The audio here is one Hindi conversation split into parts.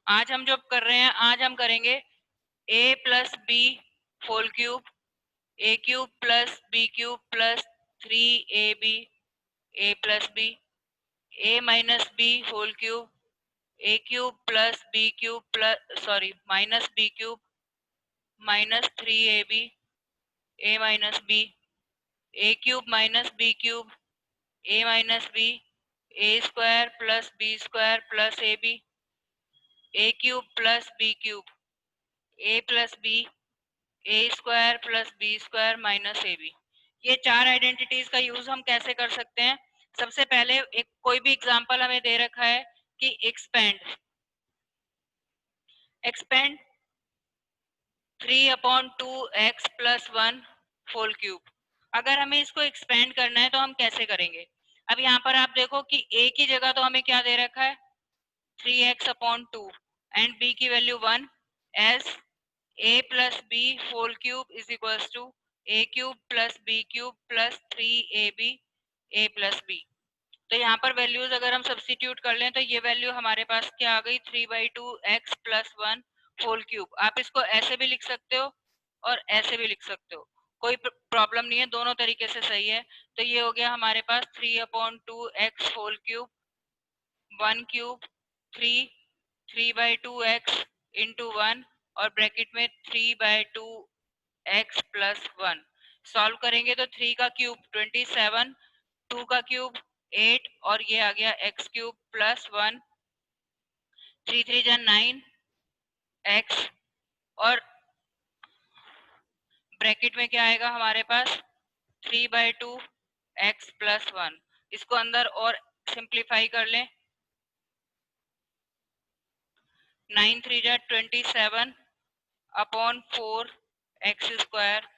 आज हम जो कर रहे हैं, आज हम करेंगे a plus B whole cube, A cube plus B cube plus 3ab a plus B, a minus B whole cube, A cube plus B cube plus minus B cube minus 3ab a minus B, A cube minus B cube a minus B, A square plus B square plus A B, A cube plus B cube A plus B, A square plus B square minus A B. ये चार आइडेंटिटीज का यूज हम कैसे कर सकते हैं? सबसे पहले एक कोई भी एग्जांपल हमें दे रखा है कि expand expand 3/2x plus 1 whole cube. अगर हमें इसको एक्सपेंड करना है तो हम कैसे करेंगे? अब यहाँ पर आप देखो कि a की जगह तो हमें क्या दे रखा है, 3x/2 एंड b की value 1 as a plus B whole cube is equals to A cube plus B cube plus 3ab a plus B. तो यहाँ पर वैल्यूज अगर हम सब्स्टिट्यूट कर लें तो ये वैल्यू हमारे पास क्या आ गई, 3/2x प्लस 1 होल क्यूब। आप इसको ऐसे भी लिख सकते हो और ऐसे भी लिख सकते हो, कोई प्रॉब्लम नहीं है, दोनों तरीके से सही है। तो ये हो गया हमारे पास 3/2x whole cube 1 cube 3/2x into 1 और ब्रैकेट में 3/2x प्लस 1। सॉल्व करेंगे तो 3 का क्यूब 27, 2 का क्यूब 8 और ये आ गया x क्यूब प्लस 1, 3 3 जा 9x और ब्रैकेट में क्या आएगा हमारे पास 3/2x प्लस 1। इसको अंदर और सिंप्लीफाई कर लें, 9 3 जा 27 अपॉन 4x स्क्वायर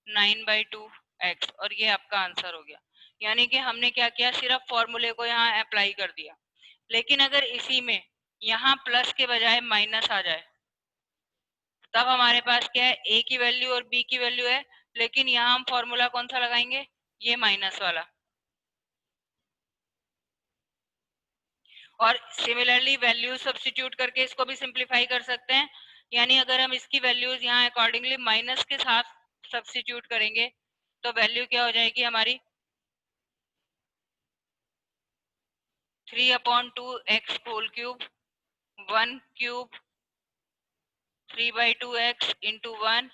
9/2x और ये आपका आंसर हो गया। यानी कि हमने क्या किया, सिर्फ फॉर्मूले को यहाँ अप्लाई कर दिया। लेकिन अगर इसी में यहाँ प्लस के बजाय माइनस आ जाए तब हमारे पास क्या है, a की वैल्यू और b की वैल्यू है, लेकिन यहाँ हम फॉर्मूला कौन सा लगाएंगे, ये माइनस वाला। और सिमिलरली वैल्यू सब्स्टिट्यूट करके इसको भी सिंप्लीफाई कर सकते हैं। यानी अगर हम इसकी वैल्यूज यहाँ अकॉर्डिंगली माइनस के साथ सब्स्टिट्यूट करेंगे तो वैल्यू क्या हो जाएगी हमारी, 3/2x whole cube 1 cube 3/2x into 1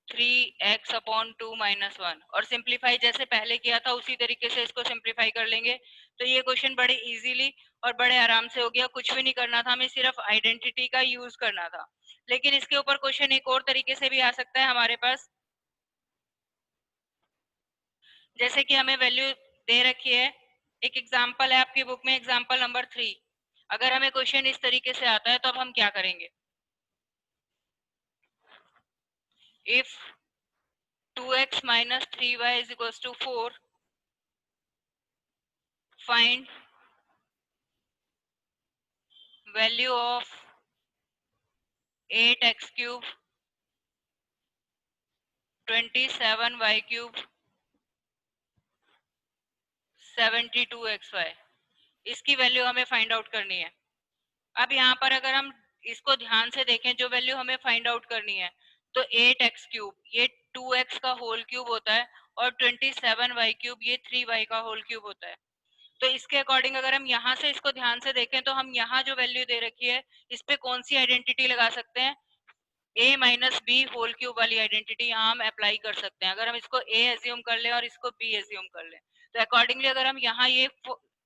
3x/2 minus 1 और सिंप्लीफाई जैसे पहले किया था उसी तरीके से इसको सिंप्लीफाई कर लेंगे। तो ये क्वेश्चन बड़े इजीली और बड़े आराम से हो गया, कुछ भी नहीं करना था, हमें सिर्फ आइडेंटिटी का यूज करना था। लेकिन इसके ऊपर क्वेश्चन एक और तरीके से भी आ सकता है हमारे पास, जैसे कि हमें वैल्यू दे रखी है, एक एग्जाम्पल है आपकी बुक में एग्जाम्पल नंबर 3। अगर हमें क्वेश्चन इस तरीके से आता है तो अब हम क्या करेंगे, if 2x minus 3y is equals to 4, find value of 8x cube 27y cube 72xy। इसकी वैल्यू हमें फाइंड आउट करनी है। अब यहाँ पर अगर हम इसको ध्यान से देखें, जो वैल्यू हमें फाइंड आउट करनी है तो 8x क्यूब ये 2x का होल क्यूब होता है और 27y क्यूब ये 3y का होल क्यूब होता है। तो इसके अकॉर्डिंग अगर हम यहाँ से इसको ध्यान से देखें तो हम यहाँ जो वैल्यू दे रखी है इस पे कौन सी आइडेंटिटी लगा सकते हैं, a minus B whole cube वाली आइडेंटिटी यहाँ हम अप्लाई कर सकते हैं। अगर हम इसको a एज्यूम कर लें और इसको b एज्यूम कर लें तो अकॉर्डिंगली अगर हम यहाँ ये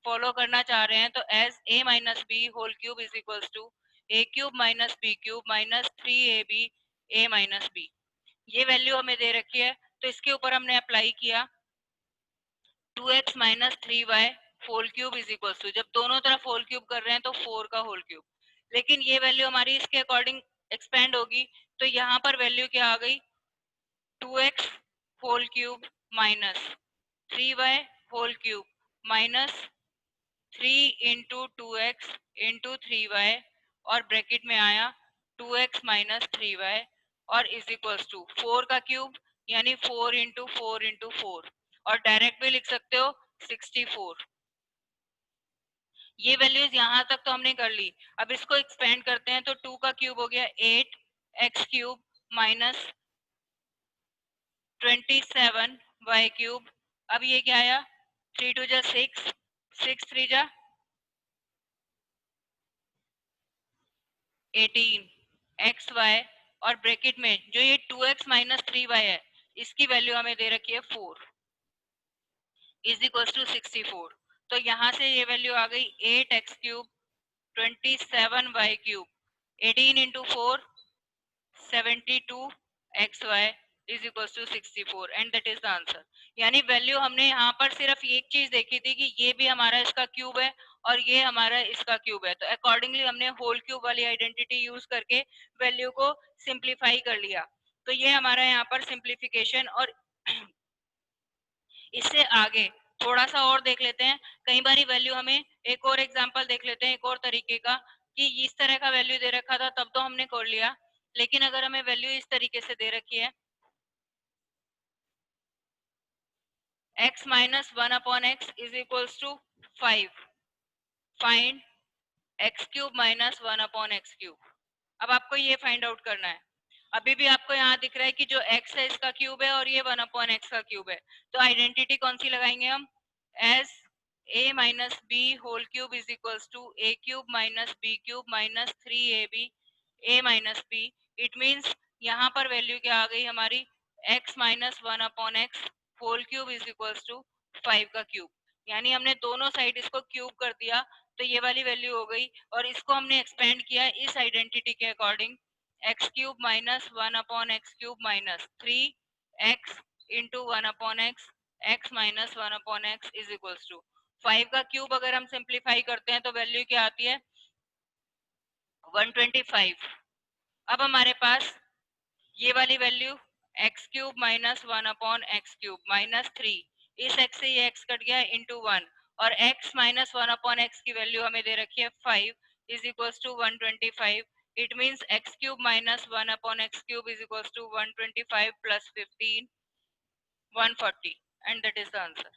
फॉलो करना चाह रहे हैं तो as a minus B whole cube is equals to A cube minus B cube minus 3ab a minus b। ये वैल्यू हमें दे रखी है तो इसके ऊपर हमने अप्लाई किया 2x minus 3y whole cube is equals to, जब दोनों तरफ होल क्यूब कर रहे हैं तो 4 का होल क्यूब। लेकिन ये वैल्यू हमारी इसके अकॉर्डिंग एक्सपेंड होगी तो यहाँ पर वैल्यू क्या आ गई, 2x whole cube minus 3y whole cube minus 3 into 2x into 3y और ब्रैकेट में आया 2x माइनस 3y और इज इक्वल्स टू 4 का क्यूब यानी 4 इंटू 4 इंटू 4 और डायरेक्ट भी लिख सकते हो 64। ये वैल्यूज यहाँ तक तो हमने कर ली। अब इसको एक्सपेंड करते हैं तो 2 का क्यूब हो गया 8x³ माइनस 27y³। अब ये क्या आया, 3 2 जा 6, 6 3 जा 18xy, और ब्रैकेट में जो ये 2x माइनस 3y है इसकी वैल्यू हमें दे रखी है 4 इज इक्वल टू 64। तो यहाँ से ये वैल्यू आ गई 8x³ 27y³ 18 into 4 72xy is equal to 64 and that is the answer. यानी वैल्यू हमने यहाँ पर सिर्फ एक चीज देखी थी कि ये भी हमारा इसका क्यूब है और ये हमारा इसका क्यूब है, तो अकॉर्डिंगली हमने होल क्यूब वाली आइडेंटिटी यूज करके वैल्यू को सिंप्लीफाई कर लिया। तो ये हमारा यहाँ पर सिंप्लीफिकेशन। और इससे आगे थोड़ा सा और देख लेते हैं। कई बारी वैल्यू हमें, एक और एग्जांपल देख लेते हैं एक और तरीके का, कि इस तरह का वैल्यू दे रखा था तब तो हमने कर लिया, लेकिन अगर हमें वैल्यू इस तरीके से दे रखी है x minus 1/x is equals to 5, find x³ minus 1/x³। अब आपको ये फाइंड आउट करना है। अभी भी आपको यहाँ दिख रहा है कि जो x है इसका क्यूब है और ये 1/x का क्यूब है, तो आइडेंटिटी कौन सी लगाएंगे हम, as a minus B whole cube is equals to a³ minus b³ minus 3ab a minus b। It means यहाँ पर वैल्यू क्या आ गई हमारी, x minus 1/x whole cube is equals to 5 का क्यूब। यानी हमने दोनों साइड इसको क्यूब कर दिया तो ये वाली वैल्यू हो गई, और इसको हमने एक्सपेंड किया इस आइडेंटिटी के according, x³ minus 1/x³ minus 3x into 1/x x minus 1/x is equals to 5 का क्यूब। अगर हम सिंप्लीफाई करते हैं तो वैल्यू क्या आती है, 125। अब हमारे पास ये वाली value x³ minus 1/x³ minus 3, इस x से ये x कट गया इंटू 1, और x माइनस 1/x की वैल्यू हमें दे रखी है 5 is equals to 125। It means x³ minus 1/x³ is equals to 125 plus 15 140 and that is the answer.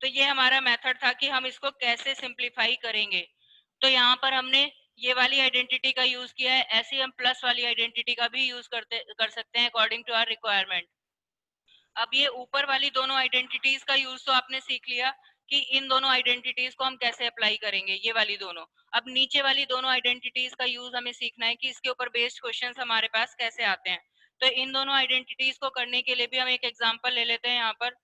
तो ये हमारा मेथड था कि हम इसको कैसे सिंप्लीफाई करेंगे। तो यहाँ पर हमने ये वाली आइडेंटिटी का यूज किया है, ऐसे ही हम प्लस वाली आइडेंटिटी का भी यूज कर सकते हैं अकॉर्डिंग टू आवर रिक्वायरमेंट। अब ये ऊपर वाली दोनों आइडेंटिटीज का यूज तो आपने सीख लिया कि इन दोनों आइडेंटिटीज को हम कैसे अप्लाई करेंगे, ये वाली दोनों। अब नीचे वाली दोनों आइडेंटिटीज का यूज हमें सीखना है कि इसके ऊपर बेस्ड क्वेश्चंस हमारे पास कैसे आते हैं। तो इन दोनों आइडेंटिटीज को करने के लिए भी हम एक एग्जांपल ले लेते हैं यहाँ पर।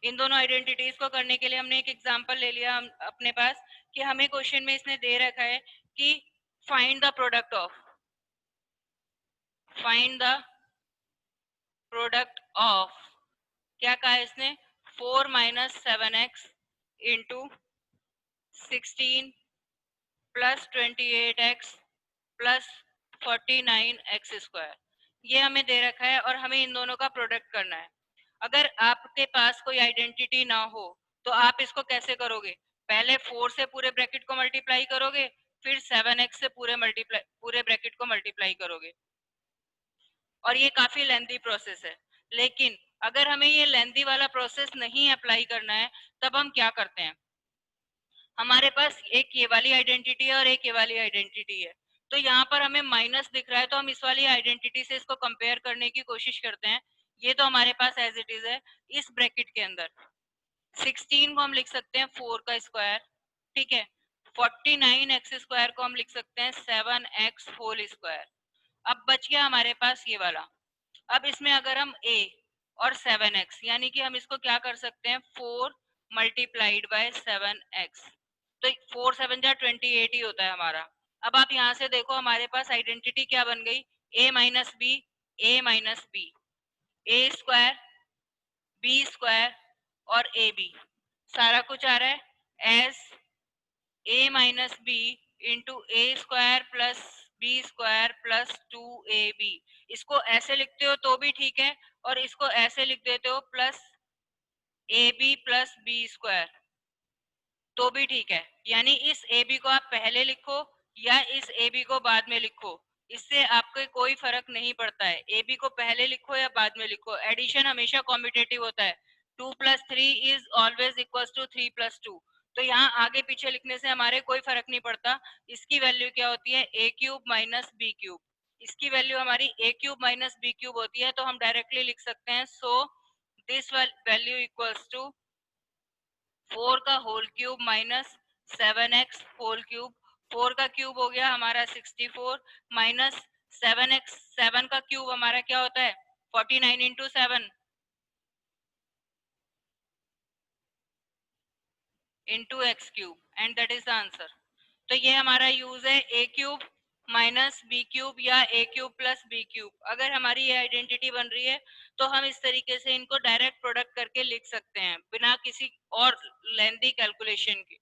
इन दोनों आइडेंटिटीज को करने के लिए हमने एक एग्जांपल ले लिया हम अपने पास, कि हमें क्वेश्चन में इसने दे रखा है कि find the product of, find the product of, क्या कहा है इसने, 4 minus 7x into 16 plus 28x plus 49x²। ये हमें दे रखा है और हमें इन दोनों का प्रोडक्ट करना है। अगर आपके पास कोई आइडेंटिटी ना हो तो आप इसको कैसे करोगे, पहले 4 से पूरे ब्रैकेट को मल्टीप्लाई करोगे, फिर 7x से पूरे ब्रैकेट को मल्टीप्लाई करोगे, और ये काफी लेंथी प्रोसेस है। लेकिन अगर हमें ये लेंथी वाला प्रोसेस नहीं अप्लाई करना है तब हम क्या करते हैं, हमारे पास एक ये वाली आइडेंटिटी है और एक ये वाली आइडेंटिटी है। तो यहाँ पर हमें माइनस दिख रहा है तो हम इस वाली आइडेंटिटी से इसको कंपेयर करने की कोशिश करते हैं। ये तो हमारे पास एज इट इज है। इस ब्रैकेट के अंदर 16 को हम लिख सकते हैं 4 का स्क्वायर, ठीक है। 49x² को हम लिख सकते हैं 7x होल स्क्वायर। अब बच गया हमारे पास ये वाला। अब इसमें अगर हम a और 7x, यानी कि हम इसको क्या कर सकते हैं, 4 मल्टीप्लाइड बाय 7x, तो 4 7 जा 28 ही होता है हमारा। अब आप यहाँ से देखो हमारे पास आइडेंटिटी क्या बन गई, a minus B, a minus B, A square B square और ए बी, सारा कुछ आ रहा है as a minus B into A square plus B square plus 2ab। इसको ऐसे लिखते हो तो भी ठीक है, और इसको ऐसे लिख देते हो plus ab plus B square तो भी ठीक है। यानी इस ab को आप पहले लिखो या इस ab को बाद में लिखो, इससे आपको कोई फर्क नहीं पड़ता है, ab को पहले लिखो या बाद में लिखो, एडिशन हमेशा कॉम्पिटेटिव होता है। 2 plus 3 is always equal to 3 plus 2। तो यहाँ आगे पीछे लिखने से हमारे कोई फर्क नहीं पड़ता। इसकी वैल्यू क्या होती है, A cube minus B cube. इसकी वैल्यू हमारी A cube minus B cube होती है, तो हम डायरेक्टली लिख सकते हैं so this value equals to 4 का whole cube minus 7x whole cube. 4 का क्यूब हो गया हमारा 64 माइनस 7x, 7 का क्यूब हमारा क्या होता है 49 into 7 into x cube, and that is the answer. तो ये हमारा यूज है A cube minus B cube या ए क्यूब प्लस बी क्यूब। अगर हमारी ये आइडेंटिटी बन रही है तो हम इस तरीके से इनको डायरेक्ट प्रोडक्ट करके लिख सकते हैं बिना किसी और लेंथी कैलकुलेशन के।